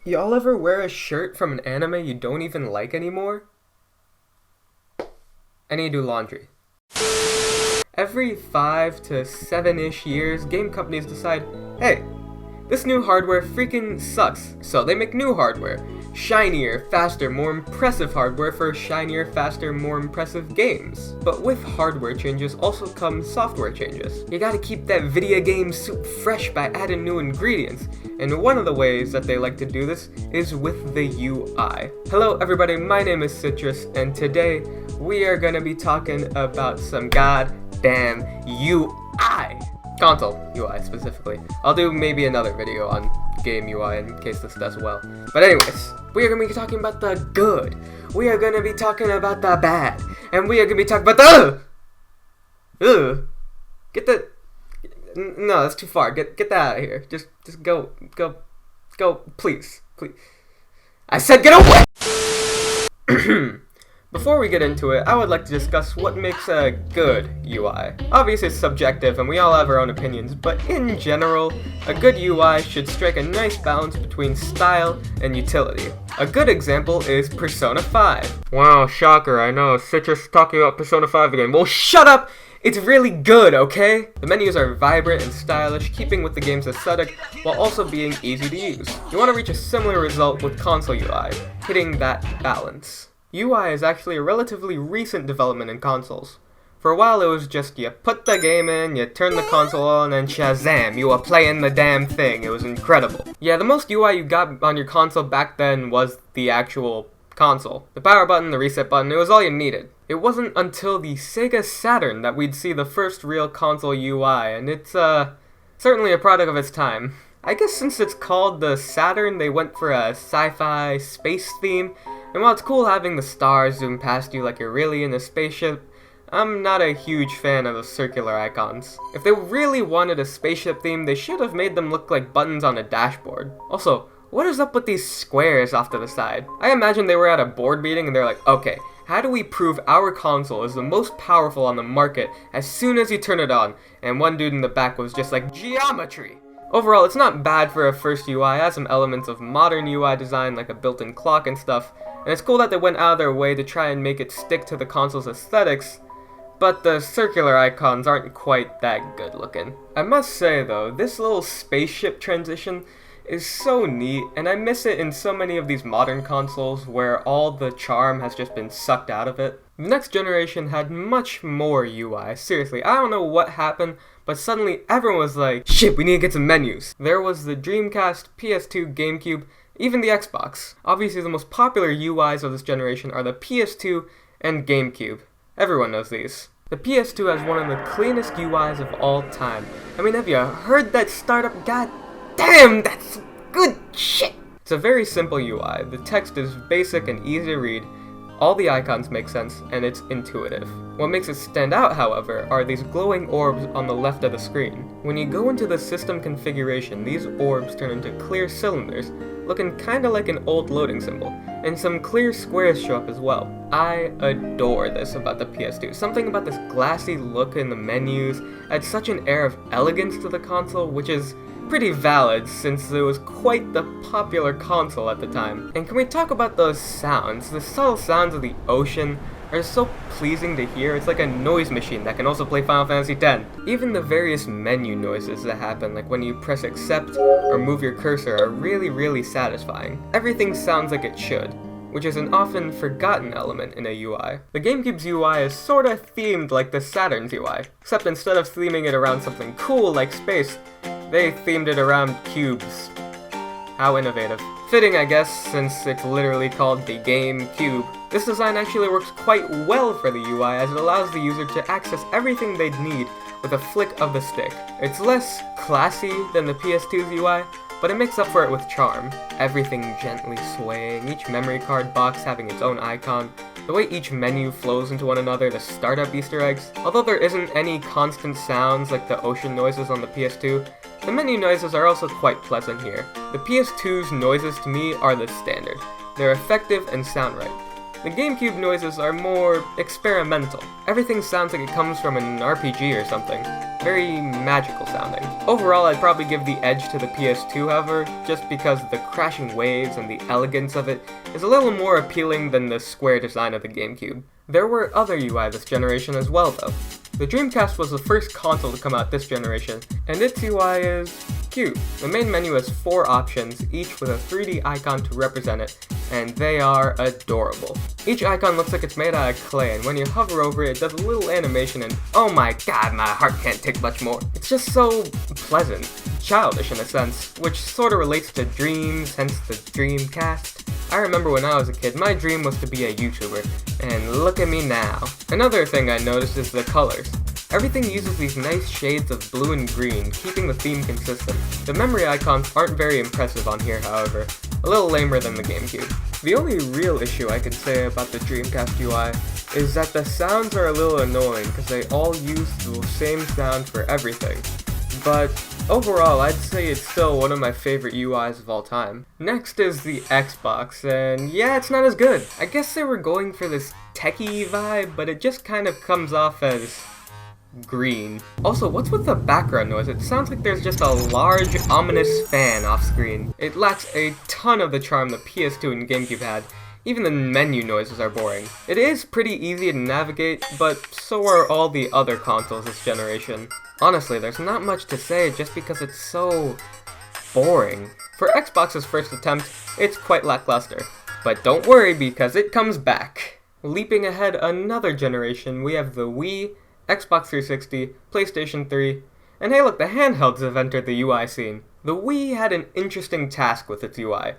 Y'all ever wear a shirt from an anime you don't even like anymore? I need to do laundry. Every 5 to 7-ish years, game companies decide, hey, this new hardware freaking sucks, so they make new hardware. Shinier, faster, more impressive hardware for shinier, faster, more impressive games. But with hardware changes also come software changes. You gotta keep that video game soup fresh by adding new ingredients, and one of the ways that they like to do this is with the UI. Hello everybody, my name is Citrus, and today we are gonna be talking about some goddamn UI. Console UI specifically. I'll do maybe another video on game UI in case this does well. But anyways, we are going to be talking about the good. We are going to be talking about the bad. And we are going to be talking about the... Get the... No, that's too far. Get that out of here. Just go, please. I said get away! Before we get into it, I would like to discuss what makes a good UI. Obviously it's subjective and we all have our own opinions, but in general, a good UI should strike a nice balance between style and utility. A good example is Persona 5. Wow, shocker, I know, Citrus talking about Persona 5 again. Well, shut up! It's really good, okay? The menus are vibrant and stylish, keeping with the game's aesthetic, while also being easy to use. You want to reach a similar result with console UI, hitting that balance. UI is actually a relatively recent development in consoles. For a while it was just you put the game in, you turn the console on, and shazam, you were playing the damn thing. It was incredible. Yeah, the most UI you got on your console back then was the actual console. The power button, the reset button, it was all you needed. It wasn't until the Sega Saturn that we'd see the first real console UI, and it's certainly a product of its time. I guess since it's called the Saturn, they went for a sci-fi space theme. And while it's cool having the stars zoom past you like you're really in a spaceship, I'm not a huge fan of the circular icons. If they really wanted a spaceship theme, they should have made them look like buttons on a dashboard. Also, what is up with these squares off to the side? I imagine they were at a board meeting and they're like, okay, how do we prove our console is the most powerful on the market as soon as you turn it on? And one dude in the back was just like, geometry! Overall, it's not bad for a first UI. It has some elements of modern UI design like a built-in clock and stuff, and it's cool that they went out of their way to try and make it stick to the console's aesthetics, but the circular icons aren't quite that good looking. I must say though, this little spaceship transition is so neat, and I miss it in so many of these modern consoles where all the charm has just been sucked out of it. The next generation had much more UI. Seriously, I don't know what happened, but suddenly everyone was like, shit, we need to get some menus. There was the Dreamcast, PS2, Gamecube, even the Xbox. Obviously the most popular UIs of this generation are the PS2 and Gamecube. Everyone knows these. The PS2 has one of the cleanest UIs of all time. I mean, have you heard that startup? God damn, that's good shit! It's a very simple UI. The text is basic and easy to read. All the icons make sense, and it's intuitive. What makes it stand out, however, are these glowing orbs on the left of the screen. When you go into the system configuration, these orbs turn into clear cylinders, looking kinda like an old loading symbol, and some clear squares show up as well. I adore this about the PS2. Something about this glassy look in the menus adds such an air of elegance to the console, which is pretty valid since it was quite the popular console at the time. And can we talk about those sounds? The subtle sounds of the ocean are so pleasing to hear. It's like a noise machine that can also play Final Fantasy X. Even the various menu noises that happen, like when you press accept or move your cursor, are really satisfying. Everything sounds like it should, which is an often forgotten element in a UI. The GameCube's UI is sorta themed like the Saturn's UI, except instead of theming it around something cool like space, they themed it around cubes. How innovative. Fitting, I guess, since it's literally called the GameCube. This design actually works quite well for the UI as it allows the user to access everything they'd need with a flick of the stick. It's less classy than the PS2's UI, but it makes up for it with charm. Everything gently swaying, each memory card box having its own icon, the way each menu flows into one another, the startup Easter eggs. Although there isn't any constant sounds like the ocean noises on the PS2, the menu noises are also quite pleasant here. The PS2's noises to me are the standard. They're effective and sound right. The GameCube noises are more experimental. Everything sounds like it comes from an RPG or something. very magical sounding. Overall, I'd probably give the edge to the PS2, however, just because the crashing waves and the elegance of it is a little more appealing than the square design of the Gamecube. There were other UI this generation as well, though. The Dreamcast was the first console to come out this generation, and its UI is cute. The main menu has 4 options, each with a 3D icon to represent it, and they are adorable. Each icon looks like it's made out of clay, and when you hover over it, it does a little animation, and oh my god, my heart can't take much more. It's just so pleasant, childish in a sense, which sort of relates to dreams, hence the Dreamcast. I remember when I was a kid, my dream was to be a YouTuber, and look at me now. Another thing I noticed is the colors. Everything uses these nice shades of blue and green, keeping the theme consistent. The memory icons aren't very impressive on here, however, a little lamer than the Gamecube. The only real issue I can say about the Dreamcast UI is that the sounds are a little annoying because they all use the same sound for everything. But overall, I'd say it's still one of my favorite UIs of all time. Next is the Xbox, and yeah, it's not as good. I guess they were going for this techie vibe, but it just kind of comes off as green. Also, what's with the background noise? It sounds like there's just a large, ominous fan off screen. It lacks a ton of the charm the PS2 and Gamecube had. Even the menu noises are boring. It is pretty easy to navigate, but so are all the other consoles this generation. Honestly, there's not much to say just because it's so boring. For Xbox's first attempt, it's quite lackluster. But don't worry because it comes back. Leaping ahead another generation, we have the Wii, Xbox 360, PlayStation 3, and hey look, the handhelds have entered the UI scene. The Wii had an interesting task with its UI.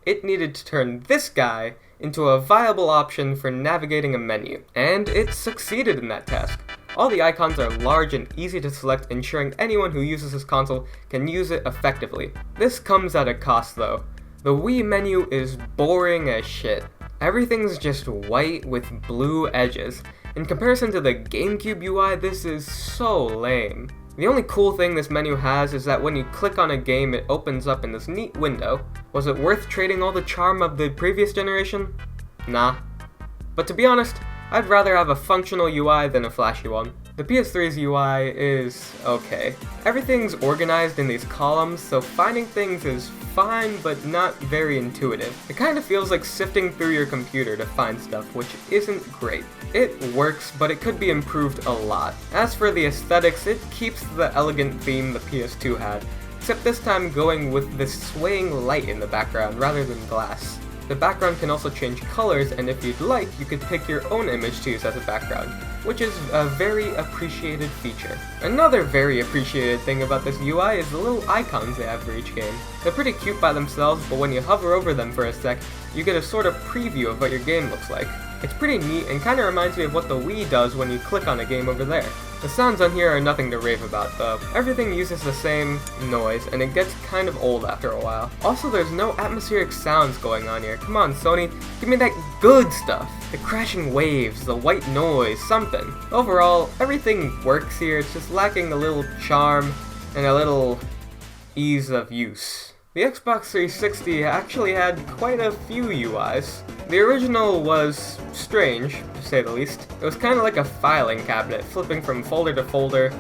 It needed to turn this guy into a viable option for navigating a menu, and it succeeded in that task. All the icons are large and easy to select, ensuring anyone who uses this console can use it effectively. This comes at a cost though. The Wii menu is boring as shit. Everything's just white with blue edges. In comparison to the Gamecube UI, this is so lame. The only cool thing this menu has is that when you click on a game, it opens up in this neat window. Was it worth trading all the charm of the previous generation? Nah. But to be honest, I'd rather have a functional UI than a flashy one. The PS3's UI is okay. Everything's organized in these columns, so finding things is fine but not very intuitive. It kind of feels like sifting through your computer to find stuff, which isn't great. It works, but it could be improved a lot. As for the aesthetics, it keeps the elegant theme the PS2 had, except this time going with this swaying light in the background rather than glass. The background can also change colors, and if you'd like, you could pick your own image to use as a background, which is a very appreciated feature. Another very appreciated thing about this UI is the little icons they have for each game. They're pretty cute by themselves, but when you hover over them for a sec, you get a sort of preview of what your game looks like. It's pretty neat and kinda reminds me of what the Wii does when you click on a game over there. The sounds on here are nothing to rave about though. Everything uses the same noise and it gets kind of old after a while. Also, there's no atmospheric sounds going on here. Come on Sony, give me that good stuff. The crashing waves, the white noise, something. Overall, everything works here, it's just lacking a little charm and a little ease of use. The Xbox 360 actually had quite a few UIs. The original was strange, to say the least. It was kind of like a filing cabinet, flipping from folder to folder,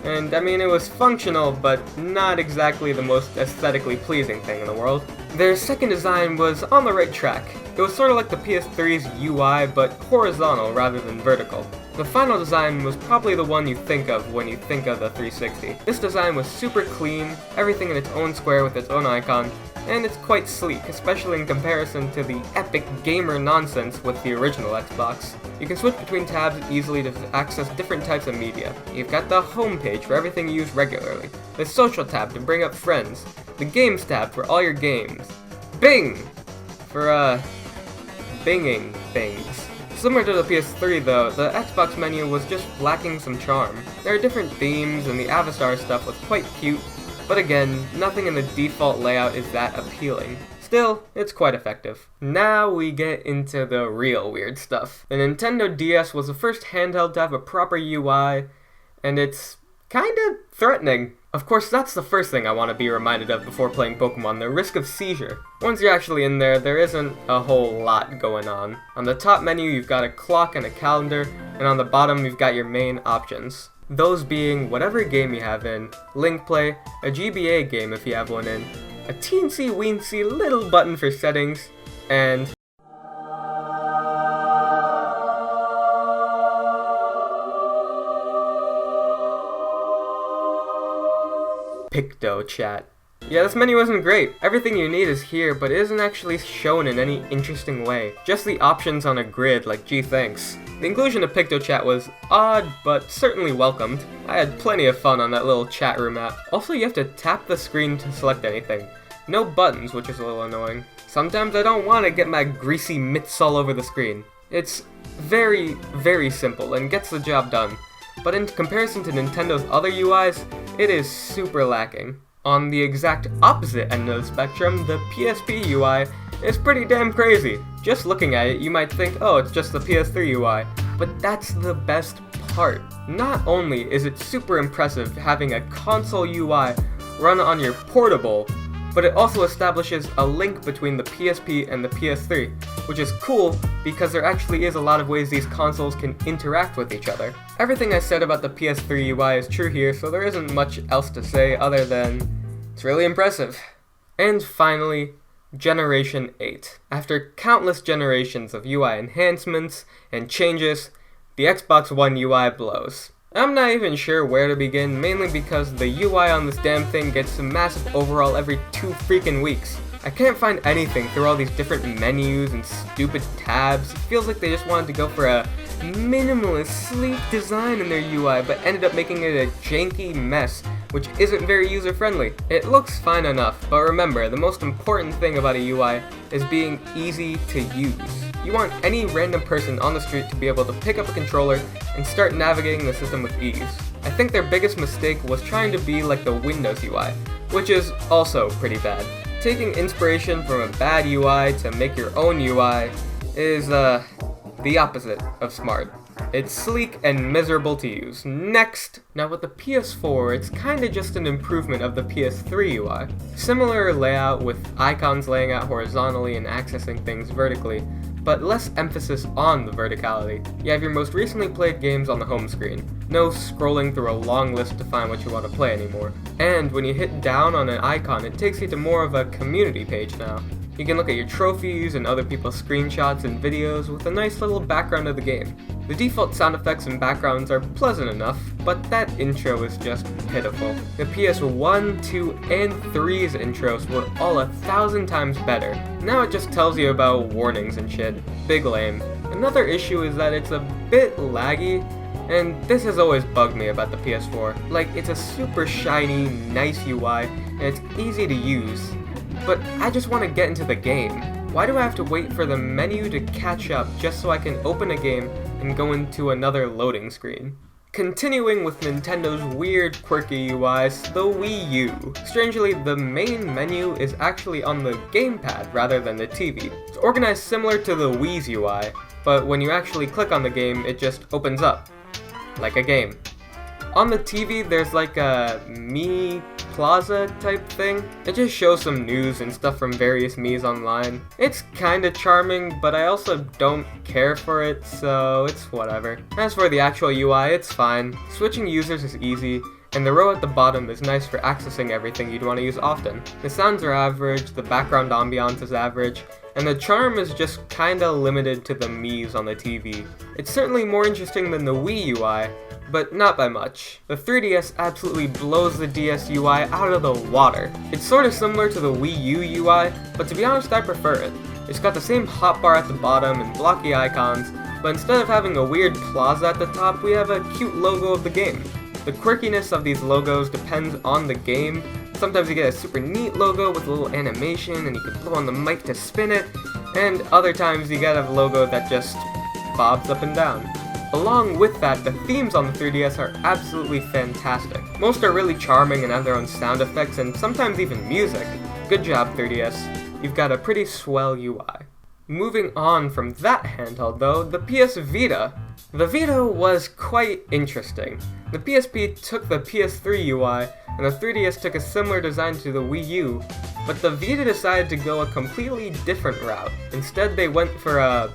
and I mean it was functional, but not exactly the most aesthetically pleasing thing in the world. Their second design was on the right track. It was sort of like the PS3's UI, but horizontal rather than vertical. The final design was probably the one you think of when you think of the 360. This design was super clean, everything in its own square with its own icon, and it's quite sleek, especially in comparison to the epic gamer nonsense with the original Xbox. You can switch between tabs easily to access different types of media. You've got the home page for everything you use regularly, the social tab to bring up friends, the games tab for all your games, Bing! For binging things. Similar to the PS3 though, the Xbox menu was just lacking some charm. There are different themes and the Avatar stuff was quite cute, but again, nothing in the default layout is that appealing. Still, it's quite effective. Now we get into the real weird stuff. The Nintendo DS was the first handheld to have a proper UI, and it's kinda threatening. Of course, that's the first thing I want to be reminded of before playing Pokemon, the risk of seizure. Once you're actually in there, there isn't a whole lot going on. On the top menu, you've got a clock and a calendar, and on the bottom, you've got your main options. those being whatever game you have in, Link Play, a GBA game if you have one in, a teensy weensy little button for settings, and Pictochat. Yeah, this menu isn't great. Everything you need is here, but it isn't actually shown in any interesting way. Just the options on a grid, like gee thanks. The inclusion of Pictochat was odd, but certainly welcomed. I had plenty of fun on that little chat room app. Also, you have to tap the screen to select anything. No buttons, which is a little annoying. Sometimes I don't want to get my greasy mitts all over the screen. It's very, very simple and gets the job done. But in comparison to Nintendo's other UIs, it is super lacking. On the exact opposite end of the spectrum, the Psp Ui is pretty damn crazy. Just looking at it, you might think, oh, it's just the PS3 UI, but that's the best part. Not only is it super impressive having a console UI run on your portable, but it also establishes a link between the PSP and the PS3, which is cool because there actually is a lot of ways these consoles can interact with each other. Everything I said about the PS3 UI is true here, so there isn't much else to say other than it's really impressive. And finally, Generation 8. After countless generations of UI enhancements and changes, the Xbox One UI blows. I'm not even sure where to begin, mainly because the UI on this damn thing gets a massive overhaul every 2 freaking weeks. I can't find anything through all these different menus and stupid tabs. It feels like they just wanted to go for a minimalist, sleek design in their UI, but ended up making it a janky mess, which isn't very user-friendly. It looks fine enough, but remember, the most important thing about a UI is being easy to use. You want any random person on the street to be able to pick up a controller and start navigating the system with ease. I think their biggest mistake was trying to be like the Windows UI, which is also pretty bad. Taking inspiration from a bad UI to make your own UI is, the opposite of smart. It's sleek and miserable to use. Next! Now with the PS4, it's kinda just an improvement of the PS3 UI. Similar layout with icons laying out horizontally and accessing things vertically, but less emphasis on the verticality. You have your most recently played games on the home screen. No scrolling through a long list to find what you want to play anymore. And when you hit down on an icon, it takes you to more of a community page now. You can look at your trophies and other people's screenshots and videos with a nice little background of the game. The default sound effects and backgrounds are pleasant enough, but that intro is just pitiful. The PS1, 2, and 3's intros were all 1,000 times better. Now it just tells you about warnings and shit. Big lame. Another issue is that it's a bit laggy, and this has always bugged me about the PS4. Like, it's a super shiny, nice UI, and it's easy to use. But I just want to get into the game. Why do I have to wait for the menu to catch up just so I can open a game and go into another loading screen? Continuing with Nintendo's weird, quirky UIs, the Wii U. Strangely, the main menu is actually on the gamepad rather than the TV. It's organized similar to the Wii's UI, but when you actually click on the game, it just opens up, like a game. On the TV, there's like a Mi Plaza type thing. It just shows some news and stuff from various Miis online. It's kinda charming, but I also don't care for it, so it's whatever. As for the actual UI, it's fine. Switching users is easy, and the row at the bottom is nice for accessing everything you'd want to use often. The sounds are average, the background ambiance is average, and the charm is just kinda limited to the Miis on the TV. It's certainly more interesting than the Wii UI, but not by much. The 3DS absolutely blows the DS UI out of the water. It's sorta similar to the Wii U UI, but to be honest, I prefer it. It's got the same hotbar at the bottom and blocky icons, but instead of having a weird plaza at the top, we have a cute logo of the game. The quirkiness of these logos depends on the game. Sometimes you get a super neat logo with a little animation and you can blow on the mic to spin it, and other times you get a logo that just bobs up and down. Along with that, the themes on the 3DS are absolutely fantastic. Most are really charming and have their own sound effects and sometimes even music. Good job, 3DS. You've got a pretty swell UI. Moving on from that handheld though, the PS Vita. The Vita was quite interesting. The PSP took the PS3 UI, and the 3DS took a similar design to the Wii U, but the Vita decided to go a completely different route. Instead, they went for a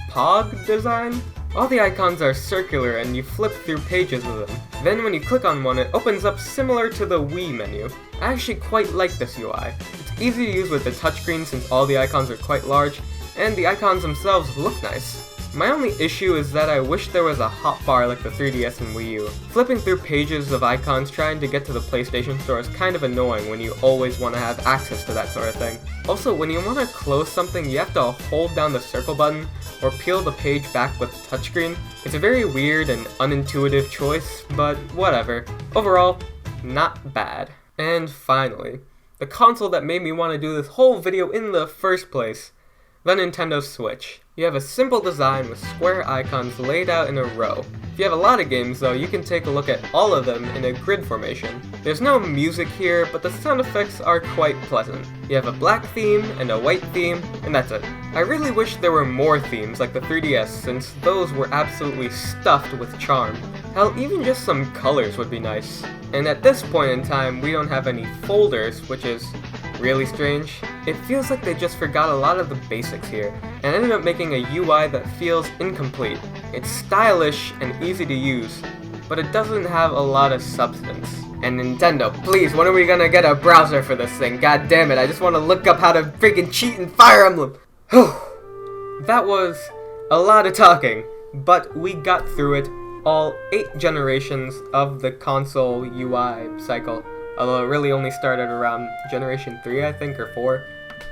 POG design? All the icons are circular and you flip through pages with them. Then when you click on one, it opens up similar to the Wii menu. I actually quite like this UI. It's easy to use with the touchscreen since all the icons are quite large, and the icons themselves look nice. My only issue is that I wish there was a hotbar like the 3DS and Wii U. Flipping through pages of icons trying to get to the PlayStation Store is kind of annoying when you always want to have access to that sort of thing. Also, when you want to close something, you have to hold down the circle button or peel the page back with the touchscreen. It's a very weird and unintuitive choice, but whatever. Overall, not bad. And finally, the console that made me want to do this whole video in the first place, the Nintendo Switch. You have a simple design with square icons laid out in a row. If you have a lot of games though, you can take a look at all of them in a grid formation. There's no music here, but the sound effects are quite pleasant. You have a black theme and a white theme, and that's it. I really wish there were more themes like the 3DS, since those were absolutely stuffed with charm. Hell, even just some colors would be nice. And at this point in time, we don't have any folders, which is really strange. It feels like they just forgot a lot of the basics here, and ended up making a UI that feels incomplete. It's stylish and easy to use, but it doesn't have a lot of substance. And Nintendo, please, when are we gonna get a browser for this thing? God damn it, I just want to look up how to freaking cheat in Fire Emblem! That was a lot of talking, but we got through it, all 8 generations of the console UI cycle. Although it really only started around generation 3, I think, or 4.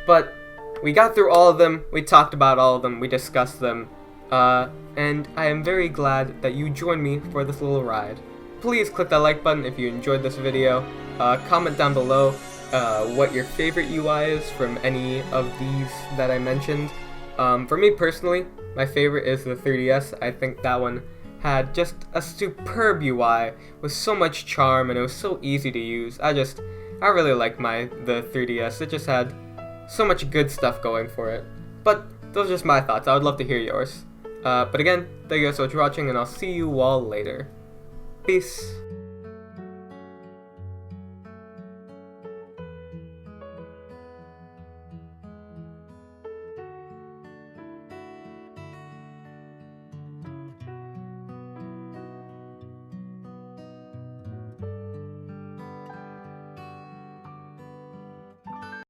But we got through all of them, we talked about all of them, we discussed them, and I am very glad that you joined me for this little ride. Please click that like button if you enjoyed this video. Comment down below what your favorite UI is from any of these that I mentioned. For me personally, my favorite is the 3DS. I think that one had just a superb UI with so much charm, and it was so easy to use. I really like the 3DS. It just had so much good stuff going for it. But those are just my thoughts. I would love to hear yours. But again, thank you guys so much for watching, and I'll see you all later. Peace.